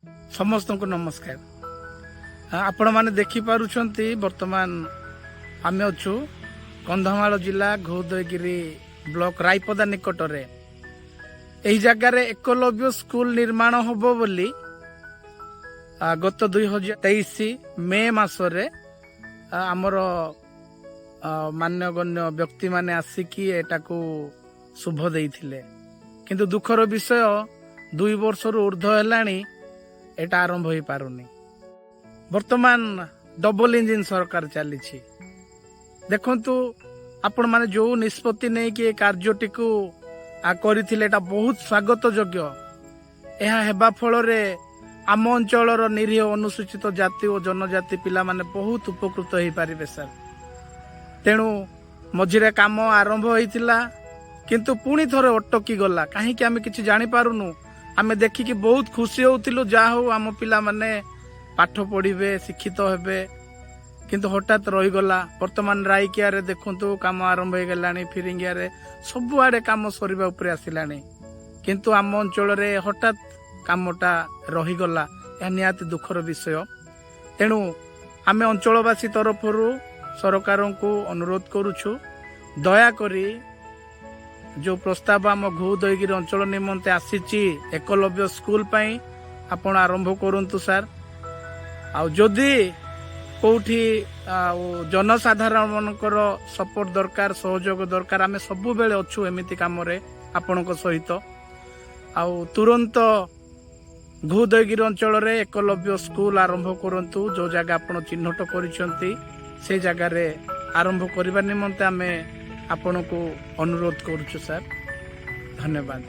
समस्त को नमस्कार। आपण मैंने देखिपुंट बर्तमान आम अच्छु कंधमाल जिला घोदयगिरी ब्लॉक रायपदा निकटरे यही जगार एकलव्य स्कूल निर्माण हम बोली गत 2023 मे मसरे आमर मान्यगण्य व्यक्ति माने आसिकी एटाकू शुभ देइथिले किंतु दुखर विषय 2 वर्ष ऊर्ध्व है एटा आरंभ हो पारुनी। वर्तमान डबल इंजिन सरकार चली देखंतु आपण माने जो निष्पत्ति नहीं कि कार्यटी को करथिले एटा बहुत स्वागत योग्य। यह हेबा फल रे आम अंचलर निरीह अनुसूचित जाति और जनजाति पिला माने बहुत उपकृत हो पारिबे सर। तेणु मझिरे काम आरंभ होइतिला किंतु पुणी थोड़े अटकी गला कहीं आम कि जानी पारुनु। आम देखिकी बहुत खुशी होतिलु जा हो आम पिला माने पाठ पढ़िबे शिक्षित हेबे किंतु हठात रहीगला। वर्तमान रायकिया रे देखंतु काम आरंभ हो गलानी फिरिंगिया रे सब आड़े काम सरीबा उपरे आसिलानी किंतु आम अंचल रे हठात कामटा रहीगला। यह निहाती दुखर विषय। तेणु आम अंचलवासी तरफरु सरकार को अनुरोध करुछु दया करी जो प्रस्ताव आम घोदयगिरी अंचल निमंते आसीची एकलव्य स्कूल पाई आपण आरंभ करंतु सर। आ जदि कोठी जनसाधारण मनकर सपोर्ट दरकार सहयोग दरकार आम सबु बेले अच्छु एमिति काम रे आपणक सहित आ तुरंत घोदयगिरी अंचल रे एकलव्य स्कूल आरंभ करंतु जो जगह आपण चिन्हट करिसंती से जगह रे आरंभ करबा निमंते आमे आपन को अनुरोध करूछु सर। धन्यवाद।